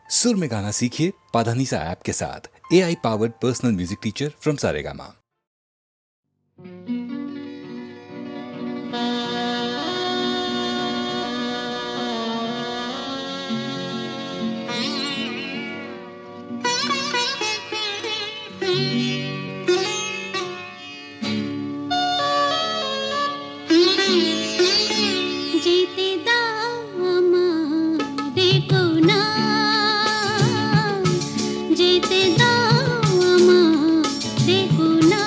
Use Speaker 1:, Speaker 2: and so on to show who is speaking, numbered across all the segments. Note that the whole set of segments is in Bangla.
Speaker 1: सुर में गाना सीखिए पाधानीसा ऐप के साथ। AI powered personal music teacher from Saregama.
Speaker 2: जीते दामा देखो ना, जीते दामा देखो ना,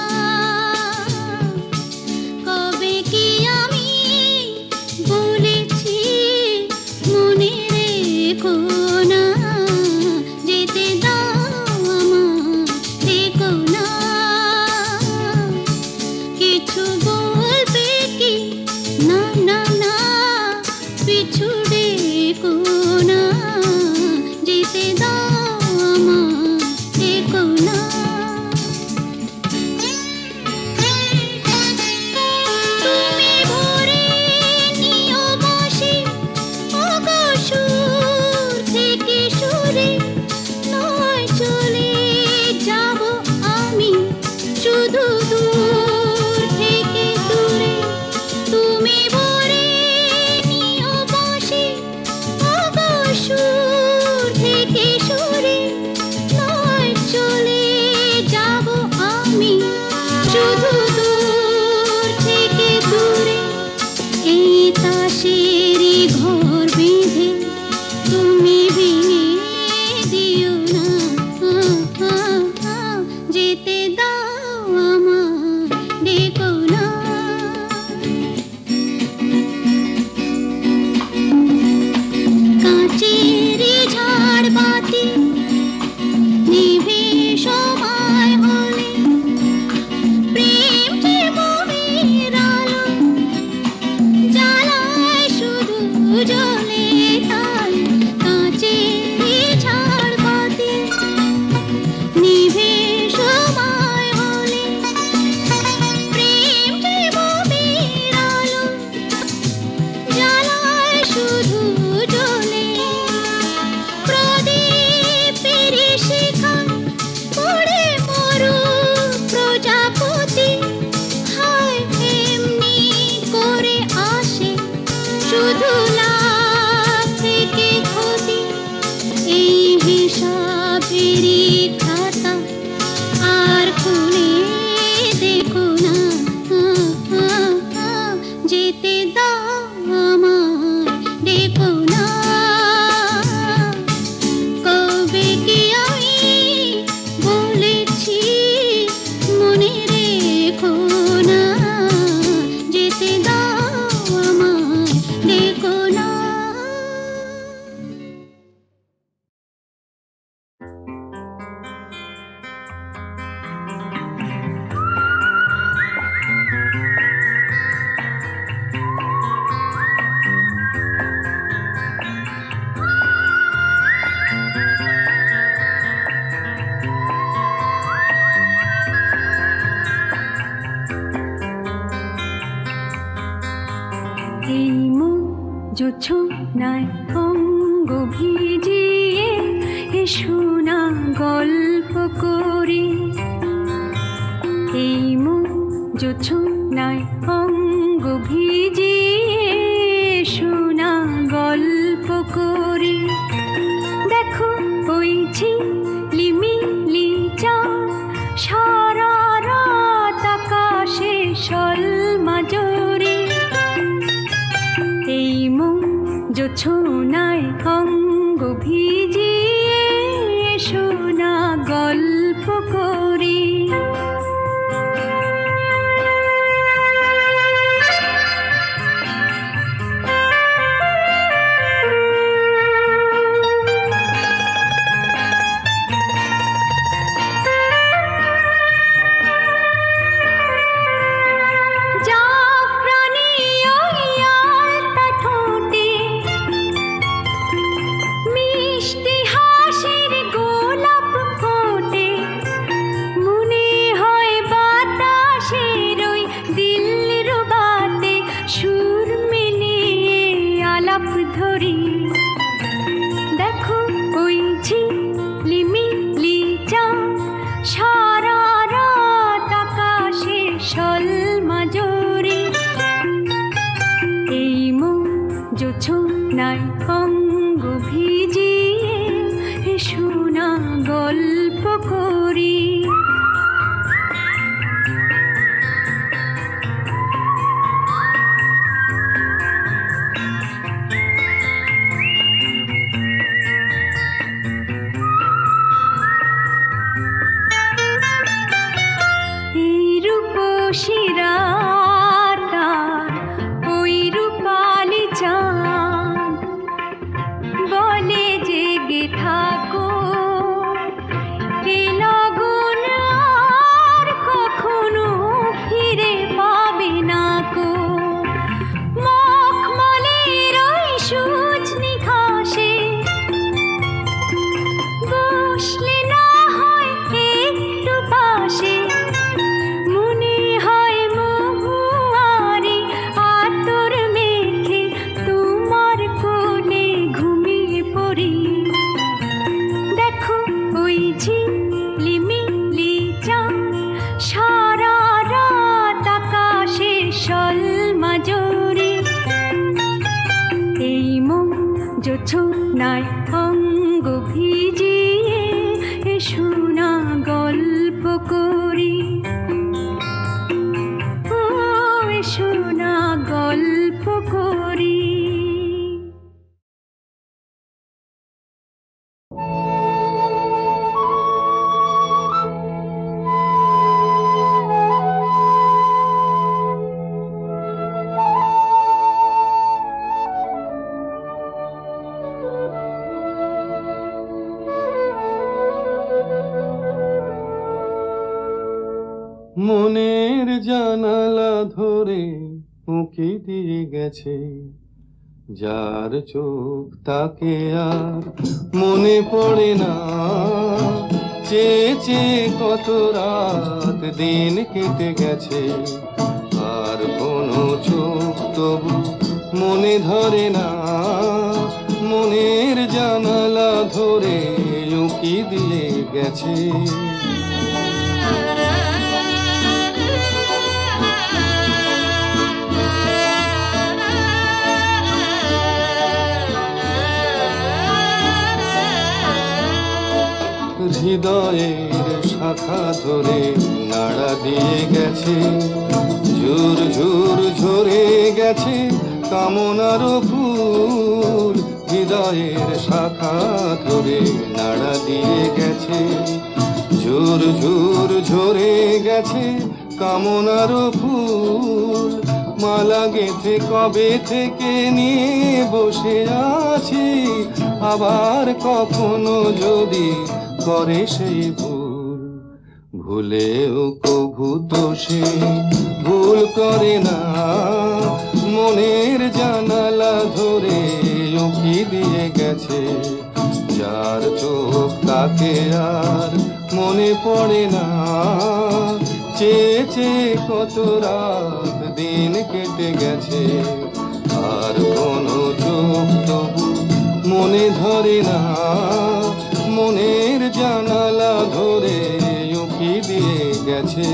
Speaker 2: कबे की आमी बोलेছি মনে রেখো না, जीते दामा देखो ना, কিছু বলবে কি না না না, পিছু দেখো না, যেতে দাও আমায় দেখো না। তুমি ভরে নিও বসে ওগো সুর থেকে সুরে, নয় চলে যাব আমি শুধু দূর থেকে দূরে। তুমি ভরে নিও বসে ওগো সুর থেকে সুরে, নয় চলে যাব আমি শুধু দূর থেকে দূরে। এই তাসেরই ঘর বেঁধে তুমি ভেঙে দিও না, যেতে দাও আমায় দেখো না। কাঁচেরই ঝাড়বাতি নিভে সময় হলে, প্রেম যে মনের আলো জ্বালায় শুধু জ্বলে তাই। কাঁচেরই ঝাড়বাতি নিভে সময় হলে, প্রেম যে মনের আলো জ্বালায় শুধু জ্বলে। প্রদীপের শিখায় পড়ে মরু প্রজাপতি, হায় এমনি করে আসে শুধু লাভ থেকে ক্ষতি। এই হিসাবেরই খাতা আর খুলে দেখো না, যেতে দাও আমায় দেখো না। কবে কি আমি বলেছি মনে রেখো না, যেতে দাও আমায় দেখো না।
Speaker 3: এই মুখ জোছনায় অঙ্গ ভিজিয়ে এসো না গল্প করি। এই মুখ জোছনায় অঙ্গ ভিজিয়ে এসো না গল্প করি। দেখো ওই ঝিলিমিলি চাঁদ সারা রাত আকাশে সলমাজরি। এই মন জোছনায় অঙ্গ ভিজিয়ে এসো না গল্প করি। মিষ্টি নাই অঙ্গ ভিজিয়ে এসো না গল্প করি। এই রূপসী রাতার ওই রূপালি চাঁদ বলে জেগে থাকো, এ লগন আর কখনো ফিরে পাবে না কো। মখমলের ওই সজনি ঘাসে বসলে না হয় একটু পাশে, মনে হয় মহুয়ারি আতর মেখে তোমার কোলে ঘুমিয়ে পড়ি। দেখো ওই ঝিলিমিলি চাঁদ সারা রাত আকাশে সলমাজরি। এই মন জোছনায় অঙ্গ ভিজিয়ে এসো না গল্প করি। ও এসো না গল্প করি।
Speaker 4: মনের জানালা ধরে উঁকি দিয়ে গেছে, যার চোখ তাকে আর মনে পড়ে না। চেয়ে চেয়ে কত রাত দিন কেটে গেছে, আর কোনো চোখ তবু মনে ধরে না। মনের জানালা ধরে উঁকি দিয়ে গেছে। হৃদয়ের শাখা ধরে নাড়া দিয়ে গেছে, ঝুর ঝুর ঝরে গেছে কামনার ফুল। হৃদয়ের শাখা ধরে নাড়া দিয়ে গেছে, ঝুর ঝুর ঝরে গেছে কামনার ফুল। মালা গেঁথে কবে থেকে নিয়ে বসে আছি, আবার কখনো যদি করে সেই ভুল। ভুলেও কভু তো সে ভুল করে না। মনের জানালা ধরে উঁকি দিয়ে গেছে, যার চোখ তাকে আর মনে পড়ে না। চেয়ে চেয়ে কত রাত দিন কেটে গেছে, আর কোনো চোখ তবু মনে ধরে না। মনের জানালা ধরে উঁকি দিয়ে গেছে।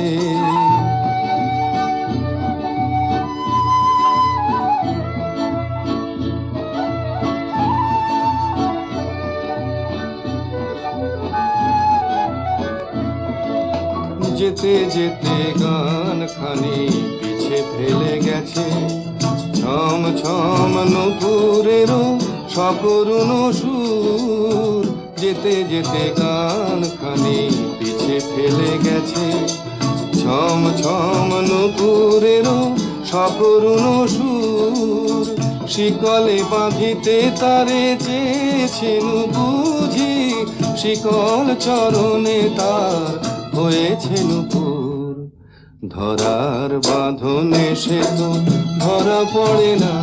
Speaker 4: যেতে যেতে গান খানি পিছে ফেলে গেছে, ছম ছম নূপুরেরও সকরুণ সুর। যেতে যেতে গান খানি পিছে ফেলে গেছে, ছম ছম নূপুরেরও সকরুণ সুর। শিকলে বাঁধিতে তারে চেয়েছেন বুঝি, শিকল চরণে তার হয়েছে নূপুর। ধরার বাঁধনে সে তো ধরা পড়ে না।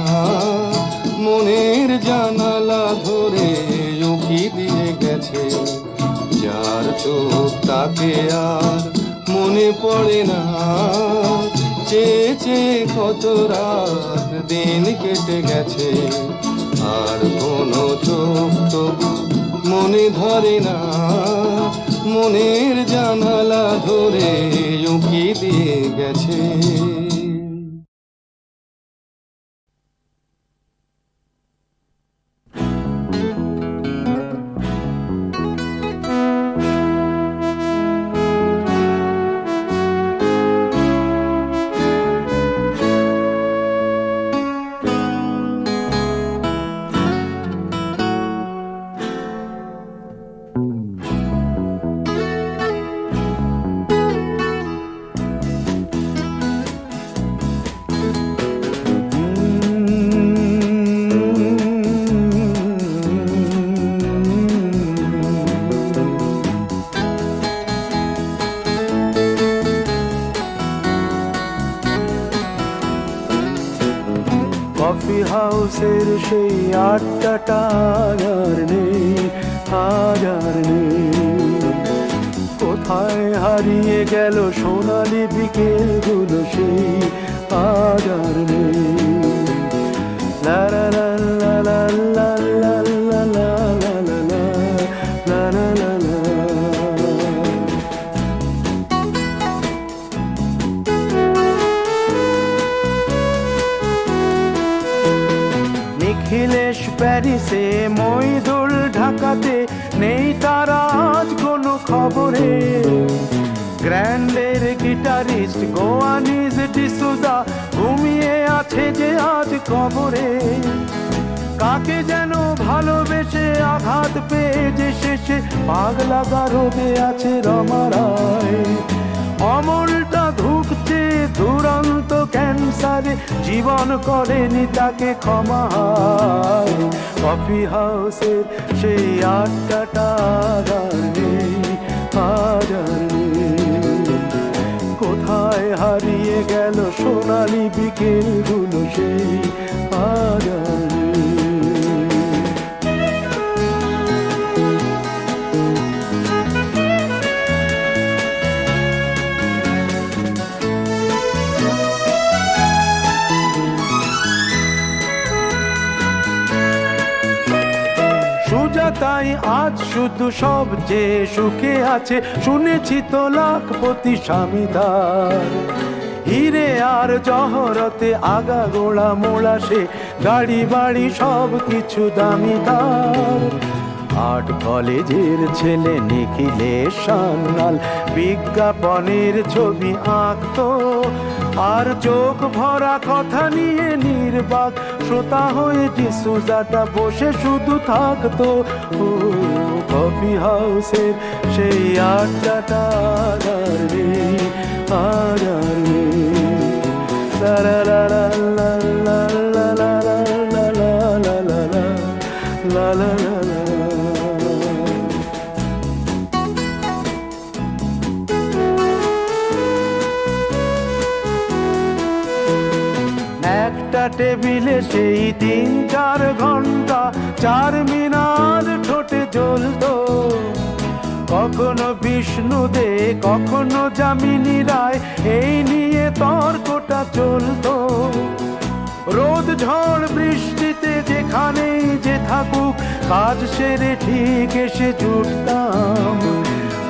Speaker 4: মনের জানালা ধরে উঁকি দিয়ে গেছে, যার চোখ তাকে আর মনে পড়ে না। চেয়ে চেয়ে কত রাত দিন কেটে গেছে, আর কোনো চোখ তবু মনে ধরে না। মনের জানালা ধরে উঁকি দিয়ে গেছে।
Speaker 5: হাউসের সেই আড্ডাটা আর নেই, আজ আর নেই। কোথায় হারিয়ে গেল সোনালি বিকেলগুলো সেই আজ আর নেই। লা লা লা লা লা লা লা লা লা লা লা লা লা লা লা। নিখিলেশ প্যারিসে, মইদুল ঢাকাতে, নেই তারা আজ কোনো খবরে। গ্র্যান্ডের গিটারিস্ট গোয়ানিজ ডিসুজা ঘুমিয়ে আছে যে আজ কবরে। কাকে যেন ভালোবেসে আঘাত পেয়ে যে শেষে পাগলা গারদে আছে রমা রায়। অমলটা ধুকছে দুরন্ত ক্যান্সারে, জীবন করেনি তাকে ক্ষমা। কফি হাউসের সেই আড্ডাটা আর নেই, আজ আর নেই। কোথায় হারিয়ে গেল সোনালি বিকেলগুলো সেই আজ আর নেই। তাই আজ শুধু সবচেয়ে সুখে আছে, শুনেছি তো লাখপতি স্বামীদার। হিরে আর জহরতে আগা গোড়া মোড়া সে, গাড়ি বাড়ি সব কিছু দামি তার। আর্ট কলেজের ছেলে নিখিলেশ সান্যাল বিজ্ঞাপনের ছবি আঁকতো, আর চোখ ভরা কথা নিয়ে নির্বাক শ্রোতা হয়ে ডিসুজাটা বসে শুধু থাকতো। ও কফি হাউসের সেই আড্ডাটা আর নেই, আর নেই। লা লা লা লা লা লা লা লা লা লা লা লা লা লা লা। একটা টেবিলে সেই 3-4 ঘন্টা চার মিনার ঠোঁটে জ্বলতো। কখনো বিষ্ণু দে, কখনো যামিনী রায়, এই নিয়ে তর্কটা চলতো। রোদ ঝড় বৃষ্টিতে যেখানেই যে থাকুক, কাজ সেরে ঠিক এসে জুটতাম।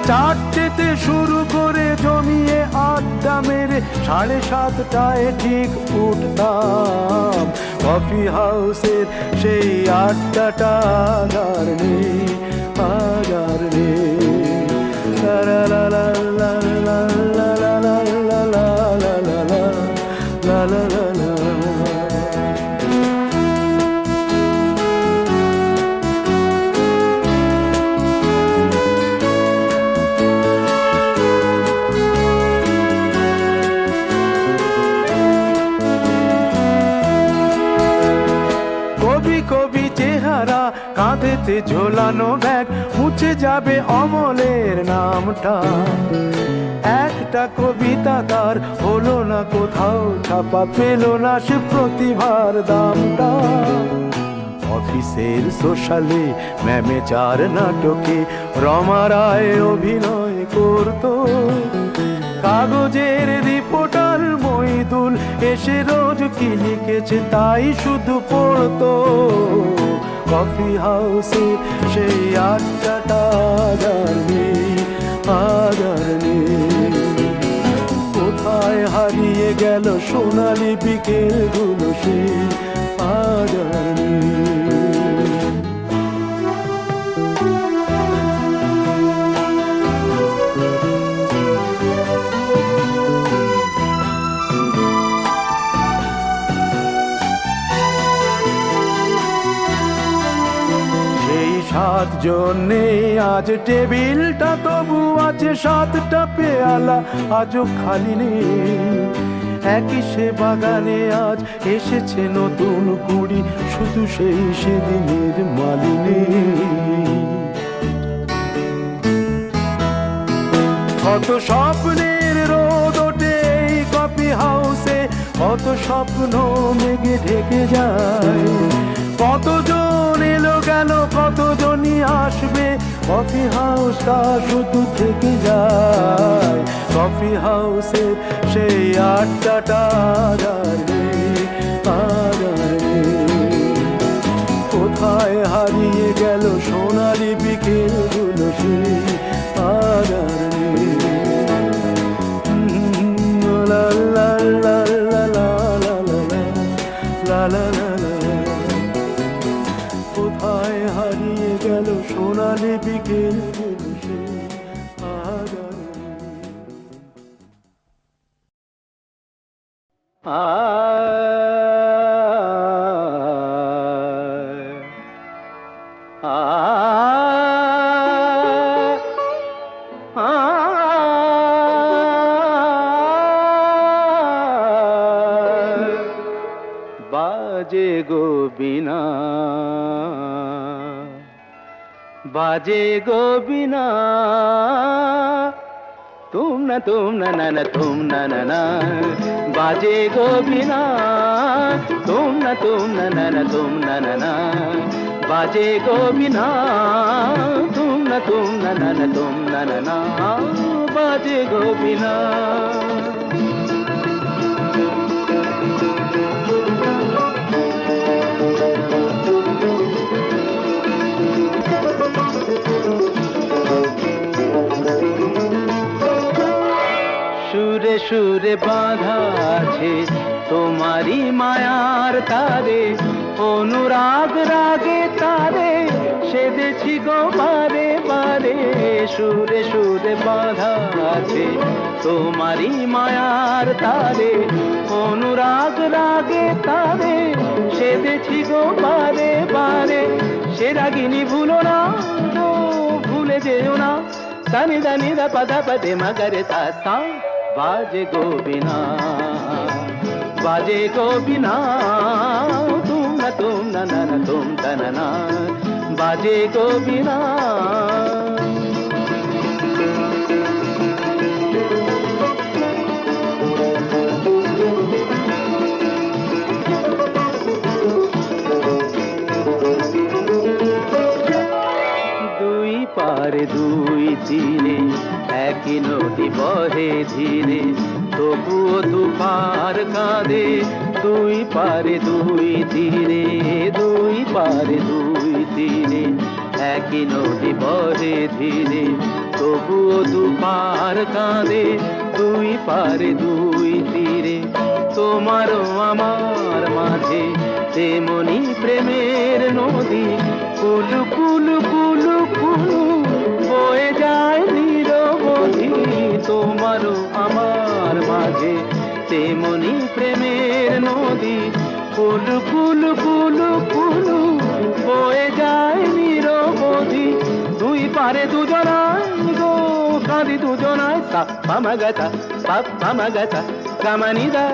Speaker 5: 4টেতে শুরু করে জমিয়ে আড্ডা মেরে 7:30টায় ঠিক উঠতাম। কফি হাউসের সেই আড্ডাটা আর নেই, আজ আর নেই। লা লা লা লা লা লা লা লা লা লা লা লা লা লা লা। কবি চেহারা, কাঁধেতে ঝোলানো ব্যাগ, মুছে যাবে অমলের নামটা। একটা কবিতা তার হলো না কোথাও ছাপা, পেল না সে প্রতিভার দামটা। অফিসের সোশ্যালে, ম্যামেচার নাটকে রমা রায় অভিনয় করতো। কাগজের রিপোর্টার মইদুল এসে রোজ কি লিখেছে তাই শুধু পড়তো। কফি হাউসে সেই আড্ডাটা আর নেই, আজ আর নেই। কোথায় হারিয়ে গেল সোনালি বিকেলগুলো সেই আজ আর নেই। জন্যে আজ টেবিলটা তবু আছে, 7টা পেয়ালা আজও খালি নেই। একই সে বাগানে আজ এসেছে নতুন কুড়ি, শুধু সেই সেদিনের মালিনী। কত স্বপ্নের রোদ ওঠে এই কফি হাউসে, কত স্বপ্ন মেঘে ঢেকে যায়, কতজন এলো গেল কতজনই আসবে, কফি হাউসটা শুধু থেকে যায়। কফি হাউসের সেই আড্ডাটা কোথায় হারিয়ে গেল সোনালি বিকেলগুলো সেই আগারে। লা লা লা লা লা লা লা লা লা লা, কোথায় হারিয়ে গেল সোনালি বিকেলগুলো সেই আগারে। বাজে গো বিনা, বাজে গো বিনা, तुम न न तुम न न, बाजे गो बिना, तुम न न तुम न न, बाजे गो बिना, तुम न तुम न न, बाजे गो बिना। সুরে সুরে বাঁধা আছে তোমারি মায়ার তারে, অনুরাগ রাগে তারে সেদেছি গো বারে বারে। সুরে সুরে বাঁধা আছে তোমারি মায়ার তারে, অনুরাগ রাগে তারে সেদেছি গো বারে বারে। সে রাগিনী ভুলো না, ভুলে যেও না, সানি দানি দা পদা পদে মগরে সা সা। बाजे गो बिना, बाजे गो बिना, तुम न तुम न, बाजे गो बिना। দুই পারে দুই দিনে একই নদী বহে ধীরে, তবুও দুপার কাঁদে। দুই পারে দুই তীরে, দুই পারে দুই তীরে একই নদী বহে ধীরে, তবুও দুপার কাঁদে। দুই পারে দুই তীরে তোমারও আমার মাঝে তেমনি প্রেমের নদী, কুলু কুলু কুলু কুলু বয়ে যায় নিরবধি। তোমারও আমার মাঝে তেমনি প্রেমের নদী, কুলু কুলু কুলু কুলু বয়ে যায় নিরবধি। দুই পারে দুজনায় গো কাঁদি দুজনায়, সা পামাগাতা পাপ পামাগাতা কামানিদা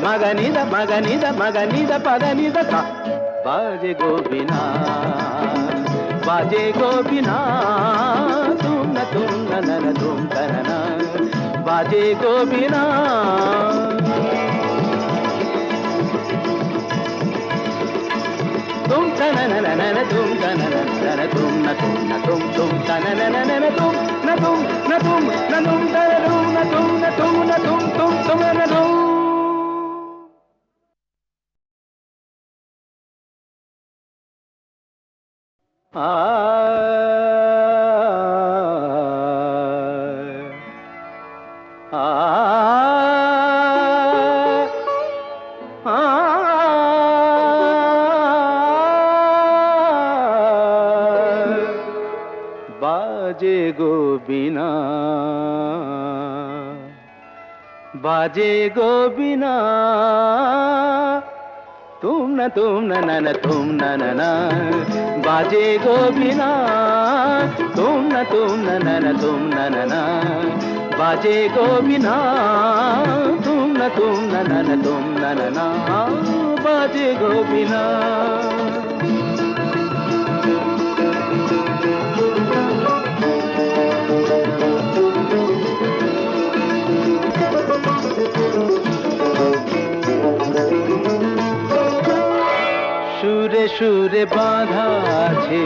Speaker 5: মাগানিদা মাগানিদা মাগানিদা পাদানিদা সা। বাজে গো বিনা, बाजे गो बिना, तुम न तुम न, बाजे गो बिना। तुम न न तुम न तुम न तुम न तुम तुम न तुम न तुम न तुम न तुम न तुम न तुम न तुम तुम न तुम। बाजे गो बिना, बाजे गो बिना, तुम न तुम न, बाजे गो बिना, तुम न तुम न, बाजे गो बिना, तुम न तुम न, बाजे गो बिना। বাঁধা আছে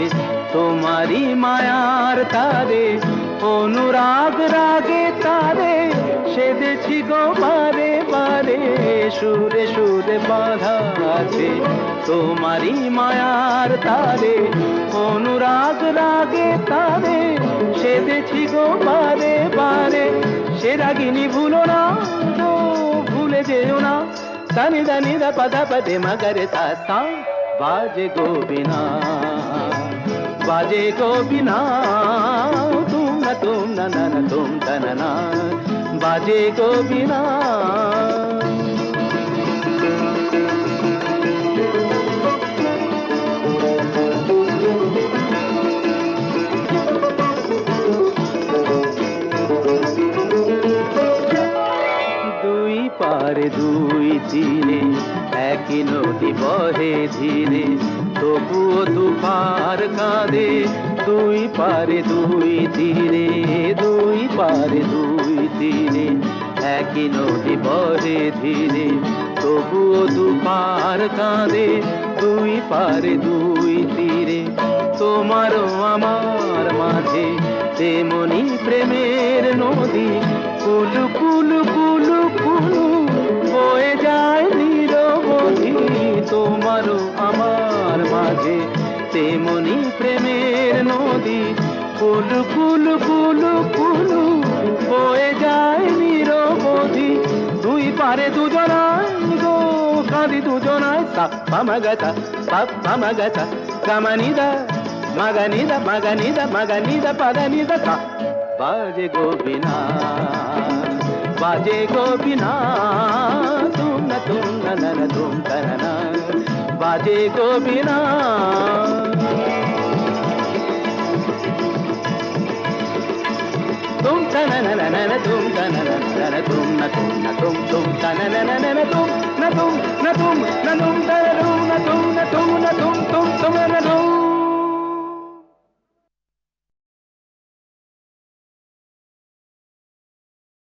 Speaker 5: তোমারই মায়ার তারে, অনুরাগ রাগে তারে সেদেছি গো বারে বারে, সুরে সুরে বাঁধা আছে তোমারই মায়ার তারে, অনুরাগ রাগে তারে সেদেছি গো বারে বারে। সে রাগিনী ভুলো না গো, ভুলে যেও না, সানি দানি দা পদা পদে মগরে সা, বাজে গোবিনা বাজে গোবিনা, তুম না না না তুম না না, বাজে গোবিনা। দুই পারে দুই তীরে একই নদী বহে ধীরে, তবুও দুপার কাঁদে, দুই পারে দুই তীরে, দুই পারে দুই তীরে একই নদী বহে ধীরে, তবুও দুপার কাঁদে, দুই পারে দুই তীরে। তোমারও আমার মাঝে তেমনি প্রেমের নদী, কুলু কুলু কুলু কুলু বয়ে যায় নিরবধি, তোমারও আমার মাঝে তেমনি প্রেমের নদী, কুলু কুলু কুলু কুলু বয়ে যায় নিরবধি। দুই পারে দুজনায় গো কাঁদি দুজনায়, সাপ মাগাতা সাপ মাগাতা গামানিদা মাগানিদা মাগানিদা মাগানিদা পাদানিদা সা, বাজে গোবিনা বাজে গোবিনা, তুম না না না তুম না, বাজে গোবিনা। तुम ना ना ना ना तुम ना ना ना तुम ना तुम ना तुम ना ना ना ना तुम ना तुम ना तुम ना तुम